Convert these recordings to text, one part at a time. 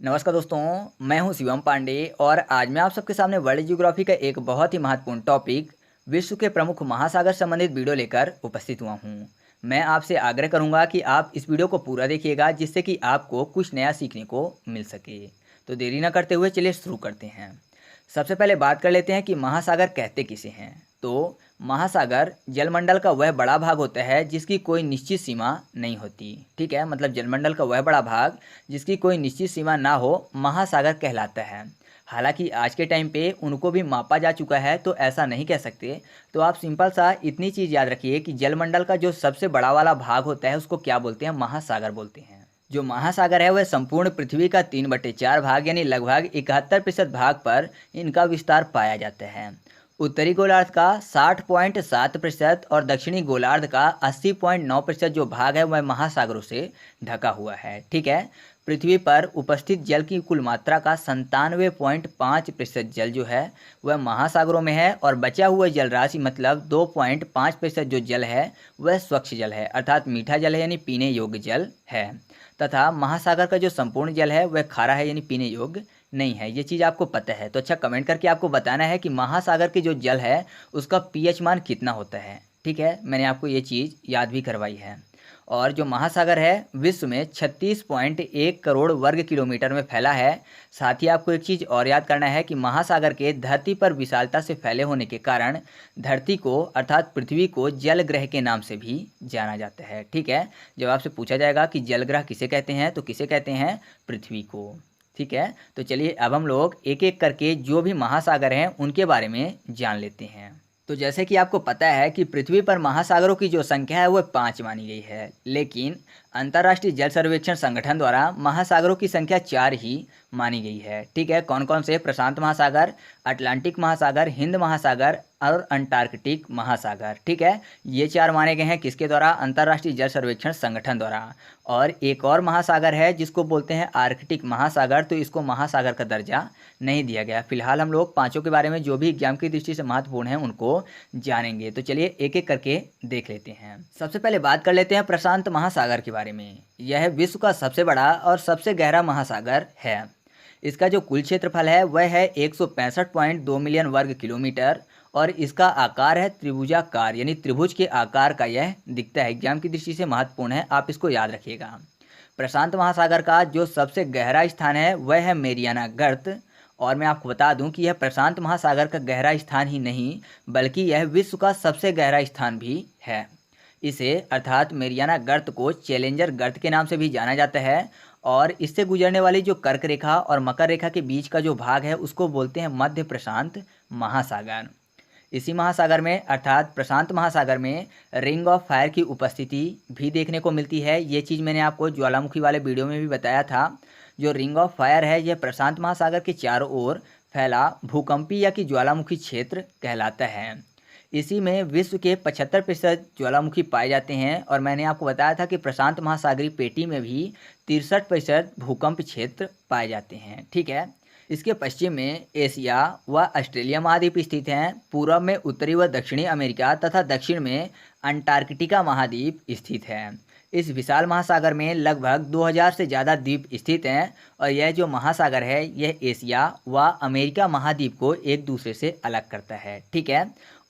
नमस्कार दोस्तों, मैं हूं शिवम पांडे और आज मैं आप सबके सामने वर्ल्ड ज्योग्राफी का एक बहुत ही महत्वपूर्ण टॉपिक विश्व के प्रमुख महासागर संबंधित वीडियो लेकर उपस्थित हुआ हूं। मैं आपसे आग्रह करूंगा कि आप इस वीडियो को पूरा देखिएगा जिससे कि आपको कुछ नया सीखने को मिल सके। तो देरी न करते हुए चलिए शुरू करते हैं। सबसे पहले बात कर लेते हैं कि महासागर कहते किसे हैं। तो महासागर जलमंडल का वह बड़ा भाग होता है जिसकी कोई निश्चित सीमा नहीं होती। ठीक है, मतलब जलमंडल का वह बड़ा भाग जिसकी कोई निश्चित सीमा ना हो महासागर कहलाता है। हालांकि आज के टाइम पे उनको भी मापा जा चुका है तो ऐसा नहीं कह सकते। तो आप सिंपल सा इतनी चीज़ याद रखिए कि जलमंडल का जो सबसे बड़ा वाला भाग होता है उसको क्या बोलते हैं, महासागर बोलते हैं। जो महासागर है वह संपूर्ण पृथ्वी का 3/4 भाग यानी लगभग 71% भाग पर इनका विस्तार पाया जाता है। उत्तरी गोलार्ध का 60.7% और दक्षिणी गोलार्ध का 80.9% जो भाग है वह महासागरों से ढका हुआ है। ठीक है, पृथ्वी पर उपस्थित जल की कुल मात्रा का 97.5% जल जो है वह महासागरों में है और बचा हुआ जल राशि मतलब 2.5% जो जल है वह स्वच्छ जल है, अर्थात मीठा जल है यानी पीने योग्य जल है। तथा महासागर का जो संपूर्ण जल है वह खारा है यानी पीने योग्य नहीं है। ये चीज़ आपको पता है तो अच्छा कमेंट करके आपको बताना है कि महासागर के जो जल है उसका पीएच मान कितना होता है। ठीक है, मैंने आपको ये चीज़ याद भी करवाई है। और जो महासागर है विश्व में 36.1 करोड़ वर्ग किलोमीटर में फैला है। साथ ही आपको एक चीज़ और याद करना है कि महासागर के धरती पर विशालता से फैले होने के कारण धरती को अर्थात पृथ्वी को जल ग्रह के नाम से भी जाना जाता है। ठीक है, जब आपसे पूछा जाएगा कि जल ग्रह किसे कहते हैं तो किसे कहते हैं, पृथ्वी को। ठीक है, तो चलिए अब हम लोग एक एक करके जो भी महासागर हैं उनके बारे में जान लेते हैं। तो जैसे कि आपको पता है कि पृथ्वी पर महासागरों की जो संख्या है वह 5 मानी गई है, लेकिन अंतर्राष्ट्रीय जल सर्वेक्षण संगठन द्वारा महासागरों की संख्या 4 ही मानी गई है। ठीक है, कौन कौन से, प्रशांत महासागर, अटलांटिक महासागर, हिंद महासागर और अंटार्कटिक महासागर। ठीक है, ये 4 माने गए हैं किसके द्वारा, अंतर्राष्ट्रीय जल सर्वेक्षण संगठन द्वारा। और एक और महासागर है जिसको बोलते हैं आर्कटिक महासागर, तो इसको महासागर का दर्जा नहीं दिया गया। फिलहाल हम लोग पांचों के बारे में जो भी एग्जाम की दृष्टि से महत्वपूर्ण है उनको जानेंगे। तो चलिए एक एक करके देख लेते हैं। सबसे पहले बात कर लेते हैं प्रशांत महासागर के बारे में। यह विश्व का सबसे बड़ा और सबसे गहरा महासागर है। इसका जो कुल क्षेत्रफल है वह है 165.2 मिलियन वर्ग किलोमीटर और इसका आकार है त्रिभुजाकार यानी त्रिभुज के आकार का यह दिखता है। एग्जाम की दृष्टि से महत्वपूर्ण है, आप इसको याद रखिएगा। प्रशांत महासागर का जो सबसे गहरा स्थान है वह है मेरियाना गर्त। और मैं आपको बता दूं कि यह प्रशांत महासागर का गहरा स्थान ही नहीं बल्कि यह विश्व का सबसे गहरा स्थान भी है। इसे अर्थात मेरियाना गर्त को चैलेंजर गर्त के नाम से भी जाना जाता है और इससे गुजरने वाली जो कर्क रेखा और मकर रेखा के बीच का जो भाग है उसको बोलते हैं मध्य प्रशांत महासागर। इसी महासागर में अर्थात प्रशांत महासागर में रिंग ऑफ फायर की उपस्थिति भी देखने को मिलती है। ये चीज़ मैंने आपको ज्वालामुखी वाले वीडियो में भी बताया था। जो रिंग ऑफ फायर है यह प्रशांत महासागर के चारों ओर फैला भूकंपीय या कि ज्वालामुखी क्षेत्र कहलाता है। इसी में विश्व के 75% ज्वालामुखी पाए जाते हैं और मैंने आपको बताया था कि प्रशांत महासागरीय पेटी में भी 63% भूकंप क्षेत्र पाए जाते हैं। ठीक है, इसके पश्चिम में एशिया व ऑस्ट्रेलिया महाद्वीप स्थित हैं। पूर्व में उत्तरी व दक्षिणी अमेरिका तथा दक्षिण में अंटार्कटिका महाद्वीप स्थित है। इस विशाल महासागर में लगभग 2000 से ज़्यादा द्वीप स्थित हैं और यह जो महासागर है यह एशिया व अमेरिका महाद्वीप को एक दूसरे से अलग करता है। ठीक है,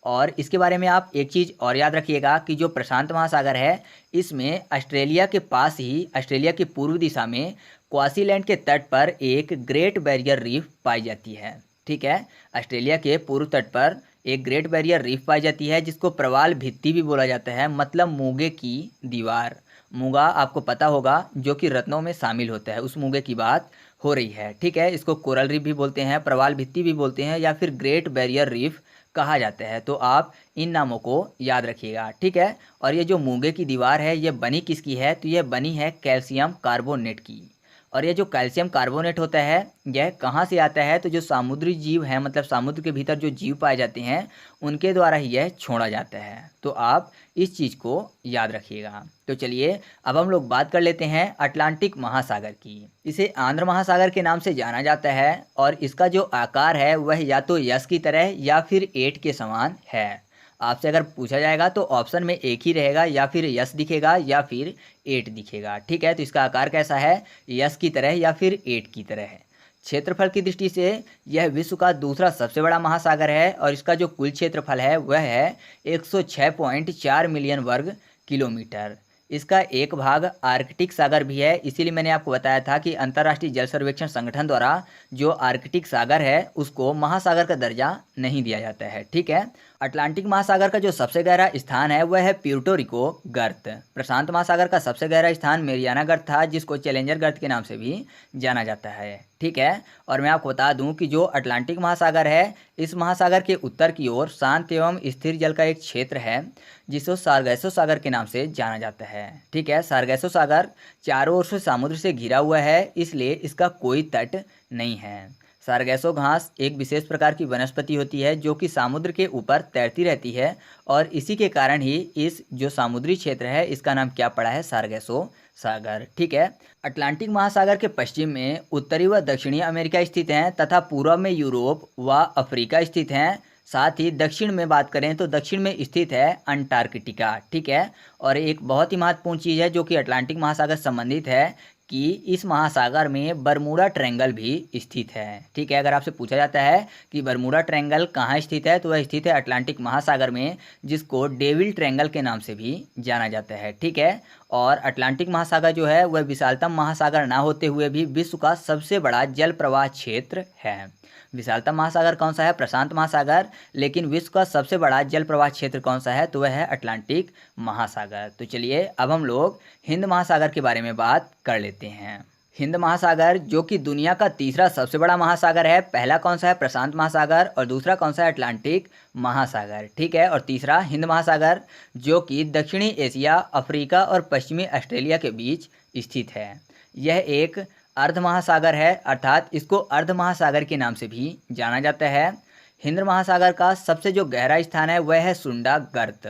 और इसके बारे में आप एक चीज़ और याद रखिएगा कि जो प्रशांत महासागर है इसमें ऑस्ट्रेलिया के पास ही ऑस्ट्रेलिया की पूर्व दिशा में क्वासीलैंड के तट पर एक ग्रेट बैरियर रीफ पाई जाती है। ठीक है, ऑस्ट्रेलिया के पूर्व तट पर एक ग्रेट बैरियर रीफ पाई जाती है जिसको प्रवाल भित्ति भी बोला जाता है, मतलब मूंगे की दीवार। मूंगा आपको पता होगा जो कि रत्नों में शामिल होता है, उस मूंगे की बात हो रही है। ठीक है, इसको कोरल रीफ भी बोलते हैं, प्रवाल भित्ति भी बोलते हैं या फिर ग्रेट बैरियर रीफ कहा जाता है। तो आप इन नामों को याद रखिएगा। ठीक है, और ये जो मूंगे की दीवार है ये बनी किसकी है, तो ये बनी है कैल्शियम कार्बोनेट की। और ये जो कैल्शियम कार्बोनेट होता है यह कहाँ से आता है, तो जो समुद्री जीव हैं मतलब समुद्र के भीतर जो जीव पाए जाते हैं उनके द्वारा ही यह छोड़ा जाता है। तो आप इस चीज़ को याद रखिएगा। तो चलिए अब हम लोग बात कर लेते हैं अटलांटिक महासागर की। इसे आंध्र महासागर के नाम से जाना जाता है और इसका जो आकार है वह या तो यस की तरह या फिर 8 के समान है। आपसे अगर पूछा जाएगा तो ऑप्शन में एक ही रहेगा, या फिर यस दिखेगा या फिर 8 दिखेगा। ठीक है, तो इसका आकार कैसा है, यस की तरह या फिर 8 की तरह है। क्षेत्रफल की दृष्टि से यह विश्व का दूसरा सबसे बड़ा महासागर है और इसका जो कुल क्षेत्रफल है वह है 106.4 मिलियन वर्ग किलोमीटर। इसका एक भाग आर्कटिक सागर भी है, इसीलिए मैंने आपको बताया था कि अंतर्राष्ट्रीय जल सर्वेक्षण संगठन द्वारा जो आर्कटिक सागर है उसको महासागर का दर्जा नहीं दिया जाता है। ठीक है, अटलांटिक महासागर का जो सबसे गहरा स्थान है वह है प्यूर्टो रिको गर्त। प्रशांत महासागर का सबसे गहरा स्थान मेरियाना गर्त था, जिसको चैलेंजर गर्त के नाम से भी जाना जाता है। ठीक है, और मैं आपको बता दूं कि जो अटलांटिक महासागर है, इस महासागर के उत्तर की ओर शांत एवं स्थिर जल का एक क्षेत्र है जिसको सारगैसो सागर के नाम से जाना जाता है। ठीक है, सारगैसो सागर चारों ओर से समुद्र से घिरा हुआ है, इसलिए इसका कोई तट नहीं है। सारगैसो घास एक विशेष प्रकार की वनस्पति होती है जो कि समुद्र के ऊपर तैरती रहती है और इसी के कारण ही इस जो समुद्री क्षेत्र है इसका नाम क्या पड़ा है, सारगैसो सागर। ठीक है, अटलांटिक महासागर के पश्चिम में उत्तरी व दक्षिणी अमेरिका स्थित हैं तथा पूर्व में यूरोप व अफ्रीका स्थित हैं। साथ ही दक्षिण में बात करें तो दक्षिण में स्थित है अंटार्कटिका। ठीक है, और एक बहुत ही महत्वपूर्ण चीज़ है जो कि अटलांटिक महासागर से संबंधित है कि इस महासागर में बरमूडा ट्रायंगल भी स्थित है। ठीक है, अगर आपसे पूछा जाता है कि बरमूडा ट्रायंगल कहाँ स्थित है तो वह स्थित है अटलांटिक महासागर में, जिसको डेविल ट्रायंगल के नाम से भी जाना जाता है। ठीक है, और अटलांटिक महासागर जो है वह विशालतम महासागर ना होते हुए भी विश्व का सबसे बड़ा जल प्रवाह क्षेत्र है। विशालतम महासागर कौन सा है, प्रशांत महासागर, लेकिन विश्व का सबसे बड़ा जल प्रवाह क्षेत्र कौन सा है तो वह है अटलांटिक महासागर। तो चलिए अब हम लोग हिंद महासागर के बारे में बात कर लेते हैं। हिंद महासागर जो कि दुनिया का तीसरा सबसे बड़ा महासागर है, पहला कौन सा है, प्रशांत महासागर, और दूसरा कौन सा है, अटलांटिक महासागर। ठीक है, और तीसरा हिंद महासागर जो कि दक्षिणी एशिया, अफ्रीका और पश्चिमी ऑस्ट्रेलिया के बीच स्थित है। यह एक अर्ध महासागर है, अर्थात इसको अर्ध महासागर के नाम से भी जाना जाता है। हिंद महासागर का सबसे जो गहरा स्थान है वह है सुंडा गर्त।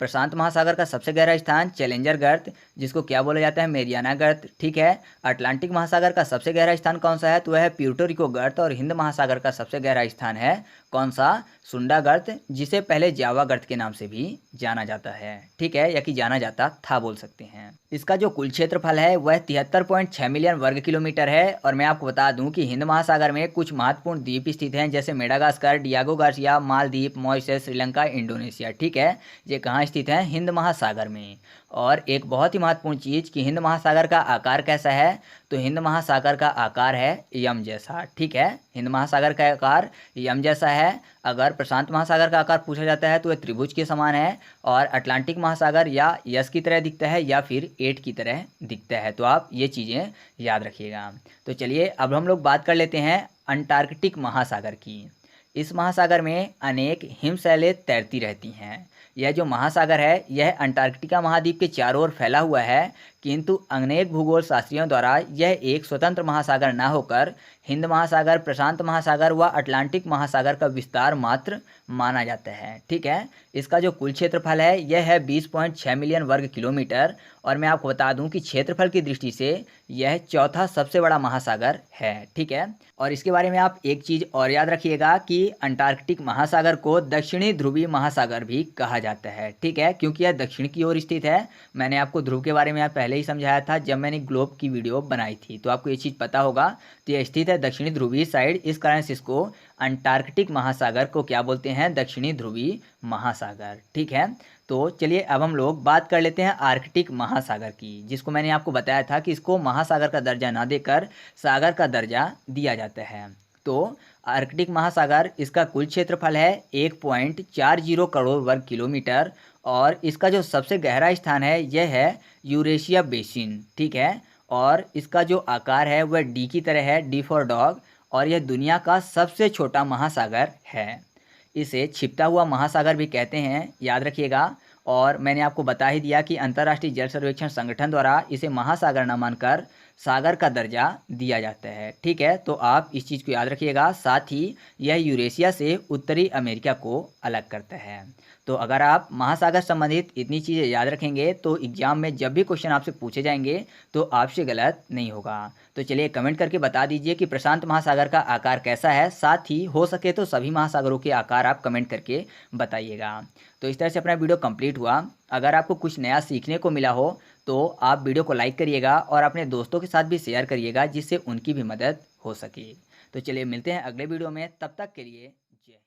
प्रशांत महासागर का सबसे गहरा स्थान चैलेंजर गर्त, जिसको क्या बोला जाता है, मेरियाना गर्त। ठीक है, अटलांटिक महासागर का सबसे गहरा स्थान कौन सा है तो वह है प्यूर्टो रिको गर्त, और हिंद महासागर का सबसे गहरा स्थान है कौन सा, सुंडा गर्त, जिसे पहले जावा गर्त के नाम से भी जाना जाता है। ठीक है, या कि जाना जाता था बोल सकते हैं। इसका जो कुल क्षेत्रफल है वह 73.6 मिलियन वर्ग किलोमीटर है। और मैं आपको बता दूं कि हिंद महासागर में कुछ महत्वपूर्ण द्वीप स्थित हैं, जैसे Madagascar, Diego Garcia, Maldives, Mauritius, Sri Lanka, Indonesia. ठीक है, ये कहाँ स्थित हैं, हिंद महासागर में। और एक बहुत ही महत्वपूर्ण चीज़ कि हिंद महासागर का आकार कैसा है, तो हिंद महासागर का आकार है यम जैसा। ठीक है, हिंद महासागर का आकार यम जैसा है। अगर प्रशांत महासागर का आकार पूछा जाता है तो वह त्रिभुज के समान है, और अटलांटिक महासागर या यस की तरह दिखता है या फिर 8 की तरह दिखता है। तो आप ये चीज़ें याद रखिएगा। तो चलिए अब हम लोग बात कर लेते हैं अंटार्कटिक महासागर की। इस महासागर में अनेक हिमशैलें तैरती रहती हैं। यह जो महासागर है यह अंटार्कटिका महाद्वीप के चारों ओर फैला हुआ है, किंतु अनेक भूगोल शास्त्रियों द्वारा यह एक स्वतंत्र महासागर न होकर हिंद महासागर, प्रशांत महासागर व अटलांटिक महासागर का विस्तार मात्र माना जाता है। ठीक है, इसका जो कुल क्षेत्रफल है यह है 20.6 मिलियन वर्ग किलोमीटर, और मैं आपको बता दूं कि क्षेत्रफल की दृष्टि से यह चौथा सबसे बड़ा महासागर है। ठीक है, और इसके बारे में आप एक चीज़ और याद रखिएगा कि अंटार्कटिक महासागर को दक्षिणी ध्रुवीय महासागर भी कहा जाता है। ठीक है, क्योंकि यह दक्षिण की ओर स्थित है। मैंने आपको ध्रुव के बारे में पहले ही समझाया था जब मैंने ग्लोब की वीडियो बनाई थी, तो आपको ये चीज़ पता होगा। तो यह स्थित है दक्षिणी ध्रुवीय साइड, इस कारण से इसको अंटार्कटिक महासागर को क्या बोलते हैं, दक्षिणी ध्रुवीय महासागर। ठीक है, तो चलिए अब हम लोग बात कर लेते हैं आर्कटिक महासागर की, जिसको मैंने आपको बताया था कि इसको महासागर का दर्जा ना देकर सागर का दर्जा दिया जाता है। तो आर्कटिक महासागर, इसका कुल क्षेत्रफल है 1.40 करोड़ वर्ग किलोमीटर, और इसका जो सबसे गहरा स्थान है यह है यूरेशिया बेसिन। ठीक है, और इसका जो आकार है वह डी की तरह है, डी फॉर डॉग, और यह दुनिया का सबसे छोटा महासागर है। इसे छिपता हुआ महासागर भी कहते हैं, याद रखिएगा। और मैंने आपको बता ही दिया कि अंतर्राष्ट्रीय जल सर्वेक्षण संगठन द्वारा इसे महासागर न मानकर सागर का दर्जा दिया जाता है। ठीक है, तो आप इस चीज़ को याद रखिएगा। साथ ही यह यूरेशिया से उत्तरी अमेरिका को अलग करता है। तो अगर आप महासागर संबंधित इतनी चीज़ें याद रखेंगे तो एग्जाम में जब भी क्वेश्चन आपसे पूछे जाएंगे तो आपसे गलत नहीं होगा। तो चलिए कमेंट करके बता दीजिए कि प्रशांत महासागर का आकार कैसा है। साथ ही हो सके तो सभी महासागरों के आकार आप कमेंट करके बताइएगा। तो इस तरह से अपना वीडियो कंप्लीट हुआ। अगर आपको कुछ नया सीखने को मिला हो तो आप वीडियो को लाइक करिएगा और अपने दोस्तों के साथ भी शेयर करिएगा, जिससे उनकी भी मदद हो सके। तो चलिए मिलते हैं अगले वीडियो में, तब तक के लिए जय।